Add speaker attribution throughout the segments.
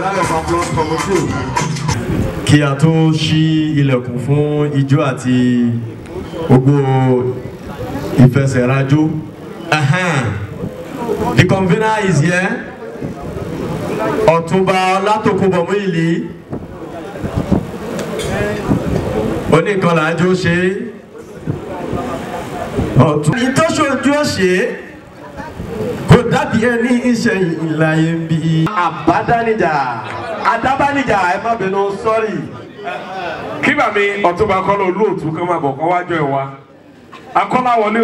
Speaker 1: round of applause for Mutiu.
Speaker 2: Kí a tó ṣí ilẹ̀kùn fún ijó àti gbogbo ìfẹsẹ̀rajó. The convener is here. Ọ̀túnba Ọlátòkunbọ̀ Múyìlí. Oníkan làájó ṣe. Ọ̀tún. Ìtọ́ṣojú ọ̀ṣẹ́ kò dàbí ẹni ìṣẹ̀yìn ìlàyé ń bí. Àbádánijà, Adábánijà, ẹ má bínú, sorry.
Speaker 3: Kí bàmí Ọ̀túnba Kọ́lá olóòtú kan máa bọ̀ kán wájọ ẹ̀ wá. Akọ́láwọlé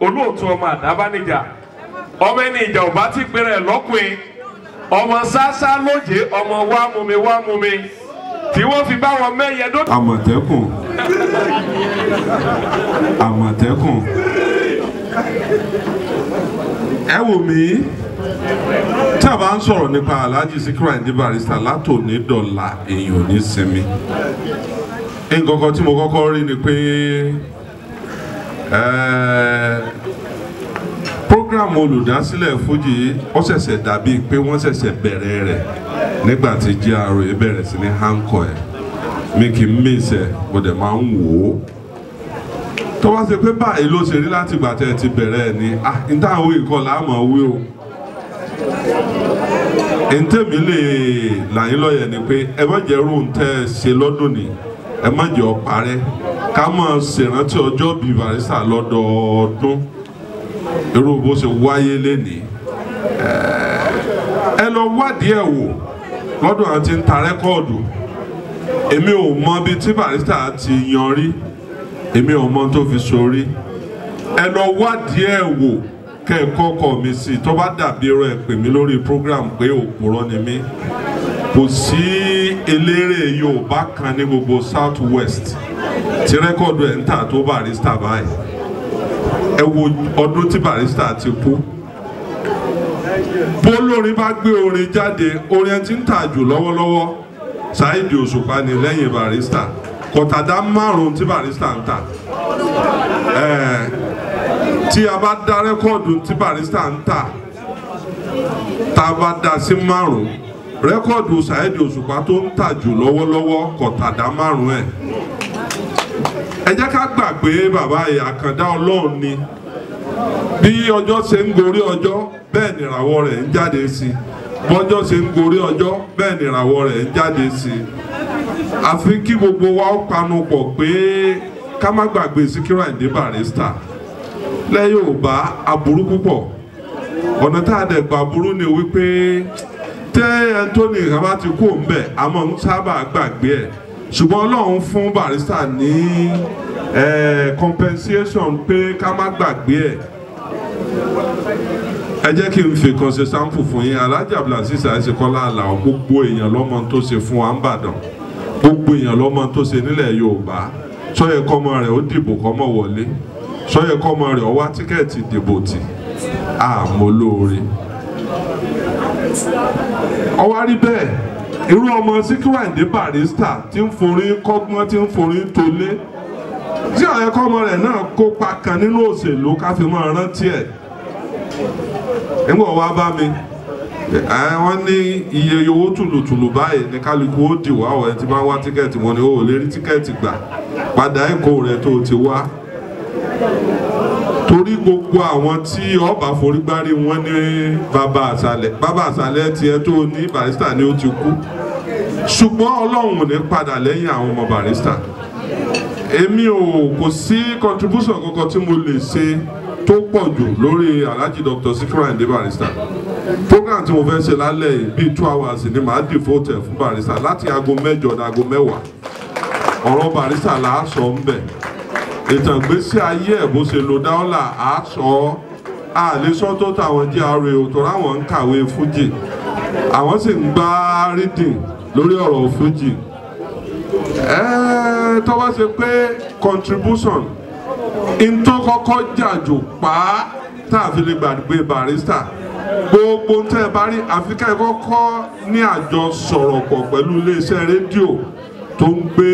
Speaker 3: olóòtú ọmọ Àdábánijà. Ọmọ ẹni ìjà ò bá ti pèrè lọ́kùnrin. Ọmọ sásá lóje, ọmọ wá mú mi. Tí wọ́n fi bá wọn mẹ́yẹ dó.
Speaker 4: Àmọ̀tẹ́kùn. Ẹ wò mí tí a bá ń sọ̀rọ̀ nípa Alhaji Sikiru Ayinde Barrister látòní dọ̀là èèyàn ò ní sinmi. Nǹkan kan tí mo kọ́kọ́ rí ni pé program olùdásílẹ̀ Fuji ó ṣẹ̀ṣẹ̀ dàbí pé wọ́n ṣẹ̀ṣẹ̀ bẹ̀rẹ̀ rẹ̀ nígbà tí GRA bẹ̀rẹ̀ sí ní hankọ ẹ̀ mi kì í mèsẹ̀ mo dẹ̀ máa ń wò ó tó bá ṣe pé báyìí ló ṣe rí láti ìgbà tẹ́ ẹ ti bẹ̀rẹ̀ ẹ̀ ni n táwọn ìkọlà àmọ́ wí o n tèmi lè làyín lọ́yẹ̀ ni pé ẹ má jẹ́ rò ń tẹ́ ẹ ṣe lọ́dún ni ẹ má jẹ́ ọ parẹ́ ká máa ṣèrántí ọjọ́ bíi Barrister lọ́dọọdún irú bó ṣe wáyé lénìí ẹ lọ wádìí ẹ̀ wò lọ́dún àti ń ta rẹ́kọ́ọ̀dù èmi ò mọ bí tí Barrister ti yan rí èmi ò mọ tó fi sórí ẹ lọ wádìí ẹ̀ wò kẹ́ẹ̀kọ́ kọ̀ mi sí tó bá dàbí ẹ̀rọ ẹ̀ pè mí lórí program pé òpùrọ́ ni mí kò sí eléré Yorùbá kan ní gbogbo South West tí rẹ́kọ́ọ̀dù ẹ̀ ń tà tó Barrister báyìí ẹ wo ọdún tí Barrister ti kú bólórin bá gbé orin jáde orin tí ń tà jù lọ́wọ́lọ́wọ́ Saheed Òṣùpá ni lẹ́yìn Barrister kọ̀tàdá márùn-ún tí Barrister ń tà tí a bá dá rẹ́kọ́ọ̀dù tí Barrister ń tà tá a bá dá sí márùn-ún rẹ́kọ́ọ̀dù Saheed Òṣùpá tó ń tà jù lọ́wọ́lọ́wọ́ kọ̀tàdá márùn-ún ẹ̀ ẹ jẹ́ ká gbà pé bàbá àkàndá Ọlọ́run ni bí ọjọ́ ṣe ń gorí ọjọ́ bẹ́ẹ̀ ni ìràwọ̀ rẹ̀ ń jáde sí bọ́jọ́ ṣe ń gorí ọjọ́ bẹ́ẹ̀ ni ìràwọ̀ rẹ̀ ń jáde sí àfi kí gbogbo wa ó panu pọ̀ pé ká má gbàgbé Sikiru Ayinde Barrister lẹ́ Yorùbá aburú púpọ̀ ọ̀nà tá a dẹ̀ gbà aburú ni wípé tẹ́ Anthony ìkàbá ti kú òun bẹ̀ àmọ́ ń sábà gbàgbé ẹ̀ ṣùgbọ́n Ọlọ́run fún Barrister ní compensation pé ká má gbàgbé ẹ̀ ẹ jẹ́ kí n fi kan ṣe sample fún yín Alhaji Abdulaziz Àìsíkọ́lá Àlàó gbogbo èèyàn lọ́mọ tó ṣe fún wa ń bàdàn gbogbo èèyàn lọ́mọ tó ṣe nílẹ̀ Yorùbá sọ́yẹ kọ́mọ rẹ̀ ó dìbò kọ́mọ wọlé sọ́yẹ kọ́mọ rẹ̀ ó wá tíkẹ́ẹ̀tì dìbò tì àmọ́ lóore ọwọ́ rí bẹ́ẹ̀ irú ọmọ Sikiru Ayinde Barrister tí ń forí kọ́gbọ́n tí ń forí tolé tí ọ̀yẹ́ kọ́mọ rẹ̀ náà kópa kan nínú òṣèlú ká fi máa rántí ẹ̀ nígbà wá bá mi wọ́n ní iye owó tùlùtùlù báyìí ní kálukú ó dìwà ọ̀ ẹ̀ tí bá wá tíkẹ́ẹ̀tì wọn ni ó lè rí tíkẹ́ẹ̀tì gbà padà ẹ̀kọ́ rẹ̀ tó ti wá torí gbogbo àwọn tí ọba forígbárí wọn ní bàbá àṣàlẹ̀ tiẹ̀ tó ní Barrister ni ó ti kú ṣùgbọ́n Ọlọ́run ní padà lẹ́yìn àwọn ọmọ Barrister èmi kò sí contribution kankan tí mo lè ṣe tó pọ̀ jù lórí Alhaji Dr. Sikiru Ayinde Barrister program tí mo fẹ́ ṣe lálẹ́ yìí bíi 2 hours ni màá devote fún Barrister láti aago 8 di aago 10 ọ̀rọ̀ Barrister là á sọ ń bẹ̀ ìtàn ìgbésí ayé ẹ̀ bó ṣe lo dáọ́là á sọ àlésọ́ tó tàwọn GRA tó ráwọn ń kàwé Fuji àwọn sì ń gbá reading lórí ọ̀rọ̀ Fuji tó bá ṣe pé contribution in tó kọ́kọ́ jàjò pa tá a fi lè gbàgbé Barrister gbogbo tẹ́ ẹ bá rí àfikà ẹ kọ́kọ́ ní àjọ sọ̀rọ̀ pọ̀ pẹ̀lú iléeṣẹ́ rédíò tó ń gbé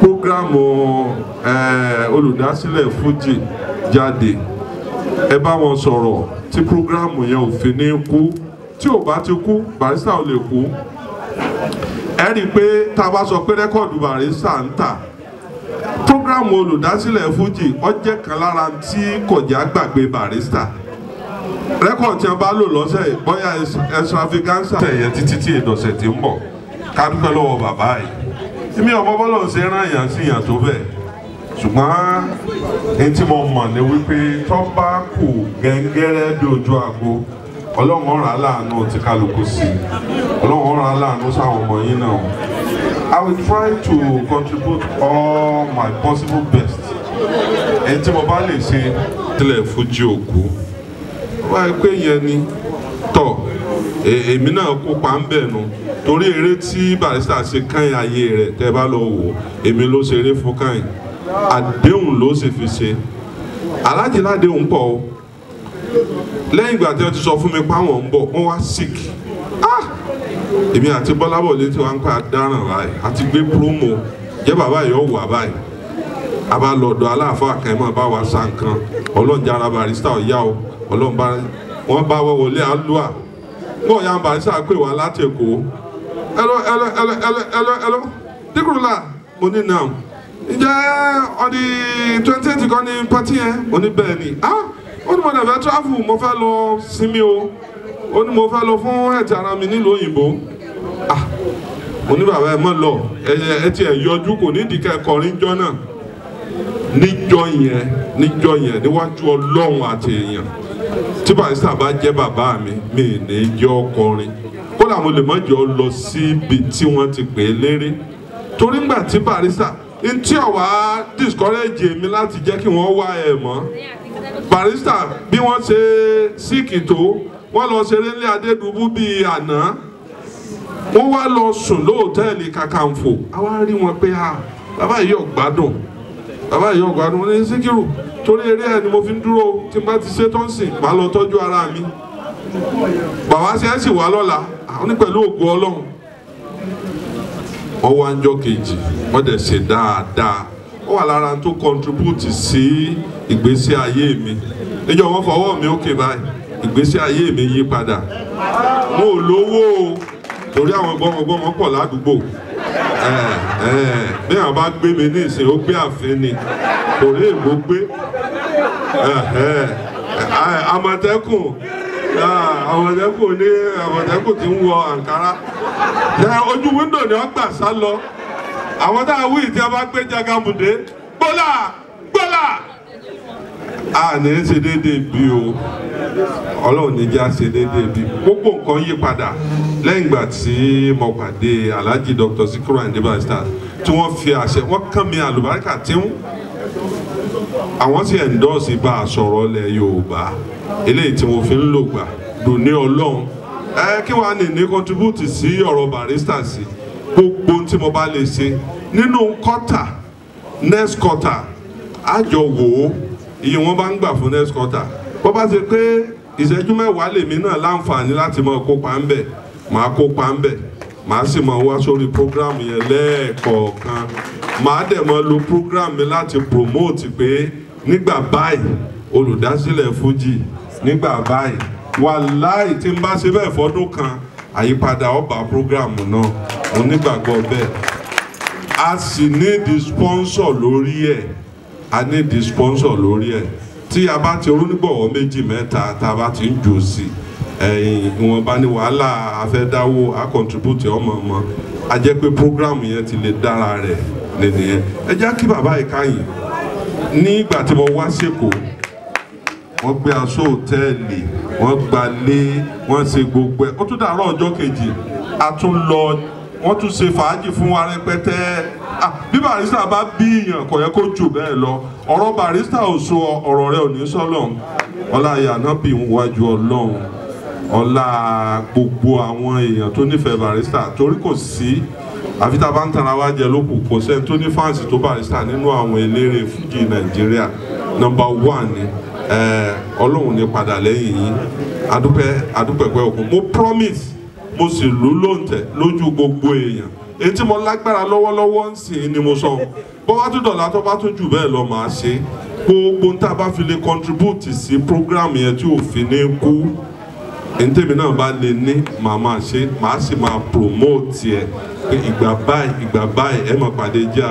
Speaker 4: prógrámù olùdásílẹ̀ Fuji jáde ẹ bá wọn sọ̀rọ̀ tí prógrámù yẹn ò fi ní kú tí ò bá ti kú Barrister ò lè kú. Ẹ rí i pé tá a bá sọ pé rẹ́kọ̀dù Barrister ń tà, prógrámù olùdásílẹ̀ Fuji ó jẹ́ kan lára tí kò já gbàgbé Barrister. Rẹ́kọ̀dù tí wọ́n bá lò lọ́sẹ̀ bóyá extravaganza ẹ̀yẹ títí tí ìdọ̀sẹ̀ ti ń bọ̀ ká dúpẹ́ lọ́wọ́ bàbá yìí. Èmi ọmọ bọ́lọ̀ ń ṣe rán èèyàn sí èèyàn tó bẹ́ẹ̀, ṣùgbọ́n ní tí mo mọ̀ ni wípé tó bá kù gẹ́gẹ́rẹ́ bí ojú àgbo Ọlọ́run ọ̀rọ̀ aláàánú ti kálukú sí, Ọlọ́run ọ̀rọ̀ aláàánú sáwọn ọmọ yín náà. I will try to contribute all my possible best. Ẹni tí mo bá lè ṣe tilẹ̀ Fuji òkú wá pé yẹn ni tọ̀ èmi náà kópa ń bẹ̀ nu torí eré tí Barrister ṣe kàn ayé rẹ̀ tẹ́ bá lọ wò èmi ló ṣeré fún kàn àdéhùn ló sì fi ṣe Alhaji ládéhùn pọ̀ o lẹ́yìn ìgbà tí wọ́n ti sọ fún mi páwọn ń bọ̀ wọ́n wá sick èmi àti Bọ́lábọ̀lé tí wọ́n ń pa dáràn báyìí àti gbé promo jẹ́ bàbá yìí ó wà báyìí a bá lọ́dọ̀ aláàfáà kan mọ́ bá wa sa nǹkan ọlọ́njà ara Barrister ọ̀yá o ọlọ́nba wọ́n bá wọlé àlùwà wọ́n ya Barrister pè wá láti Èkó ẹlọ díkùrúlà mo ní nà ǹjẹ́ ọdí 28 kan ní pátí yẹn mo ní bẹ́ẹ̀ ni ó ní mo dẹ̀ fẹ́ travel mo fẹ́ lọ sinmi o ó ní mo fẹ́ lọ fún ẹ̀tì ara mi nílùú òyìnbó mo ní bàbá ẹ mọ̀ lọ ẹ ti ẹ̀ yọjú kò ní ìdíkẹ́ kọrin jọ náà níjọ́ yẹn níwájú Ọlọ́run àti èèyàn tí Barrister bá jẹ́ bàbá mi ní jẹ́ ọkọrin kódà mo lè má jẹ́ ọ lọ síbi tí wọ́n ti pè é léré torí ngbà tí Barrister ntí ọ̀wá discourage mi láti jẹ́ kí wọ́n wá ẹ̀ mọ́ Barrister bí wọ́n ṣe síkì tó wọ́n lọ ṣeré ní Adédùbú bíi àná wọ́n wá lọ sùn lóòtẹ́ẹ̀lì Kakanfò àwa rí wọn pé bàbá yìí ò gbádùn wọn ní Síkírù torí eré ẹ̀ ni mo fi ń dúró tí n bá ti ṣe tó ń sìn máa lọ tọ́jú ara mi bàbá ṣe é sì wá lọ́la àwọn ní pẹ̀lú ògo Ọlọ́run wọ́n wá ń jọ́ kejì wọ́n dẹ̀ ṣe dáadáa ó wà lára tó contribute sí ìgbésí ayé mi níjọ́ wọ́n fọwọ́ mi ókè báyìí ìgbésí ayé mi yí padà mo ò lówó o torí àwọn gbọ́mọgbọ́mọ pọ̀ ládùúgbò bí àwọn bá gbé mi ní ìsìn ó gbé àfin ni torí ègbó gbé Àmọ̀tẹ́kùn tí ń wọ àǹkárá ojú wíńdò ni wọ́n gbà sá lọ àwọn tá a wí tí a bá gbé Jagamude gbọ́là a ní ṣe déédéé bí o Ọlọ́run ní já ṣe déédéé bí gbogbo nǹkan yí padà lẹ́yìn ìgbà tí mo pàdé Alhaji Dr. Sikiru Ayinde Barrister tí wọ́n fi àṣẹ wọ́n kàn mí àlùbáríkà tí àwọn sì endorse bá a sọ̀rọ̀ lẹ̀ Yorùbá eléyìí tí mo fi ń lò gbà dòní Ọlọ́run kí wàá ní contribute sí ọ̀rọ̀ Barrister sí gbogbo tí mo bá lè ṣe nínú quarter next quarter àjọ wò ó iye wọn bá ń gbà fún next quarter bó bá ṣe pé ìṣẹ́jú mẹ́wàá lèmi náà láǹfààní láti máa kópa ń bẹ̀ máa kópa ń bẹ̀ máa sì máa wá sórí program yẹn lẹ́ẹ̀kọ̀ọ̀kan máa dẹ̀ máa lo program mi láti promote pé nígbà báyìí olùdásílẹ̀ Fuji nígbà báyìí wàláì tí n bá ṣe bẹ́ẹ̀ fọ́dún kan àyípadà ọba program náà mo nígbàgbọ́ bẹ́ẹ̀ a sì ní di sponsor lórí ẹ̀ tí a bá ti onígbọ̀wọ́ méjì mẹ́ta tá a bá ti ń jò sí ìwọ̀n bá ní wàhálà afẹ́dáwó a contribute ọmọ a jẹ́ pé program yẹn ti lè dára rẹ̀ nìyẹn ẹ jẹ́ kí bàbá yìí káyìn ní ìgbà tí mo wá sẹ́kọ̀ọ́ wọ́n gbé aṣọ òtẹ́ẹ̀lì wọ́n gbalé wọ́n ṣe gbogbo ẹ̀ ó tún dàárọ̀ ọjọ́ kejì a tún lọ wọ́n tún ṣe fàájì fún wa rẹpẹtẹ bí Barrister bá bí èèyàn kò yẹ kó jù bẹ́ẹ̀ lọ ọ̀rọ̀ Barrister ò sọ ọ̀rọ̀ rẹ̀ ò ní sọ́lọ̀ ọlá ìyànà bí wájú Ọlọ́run ọlá gbogbo àwọn èèyàn tó nífẹ̀ẹ́ Barrister torí kò sí àfi tá a bá ń tara wá jẹ lókù kò sẹ́ni tó ní fáǹsì tó Barrister nínú àwọn eléré Fuji Nàìjíríà number 1 ni Ọlọ́run ní padà lẹ́yìn yín adúpẹ́ pẹ́ òkun mo promise mo sì lù lóǹtẹ̀ lójú gbogbo èèyàn èyí tí mo lágbára lọ́wọ́lọ́wọ́ ń sìn ni mo sọ bó wá tún dọ̀là tó bá tún jù bẹ́ẹ̀ lọ máa ṣe gbogbo tá a bá fi lè contribute sí program yẹn tí òfin ní kú ntẹ́mi náà bá lè ní màá máa ṣe màá sì máa promote ẹ̀ pé ìgbà báyìí ẹ máa pàdé jẹ́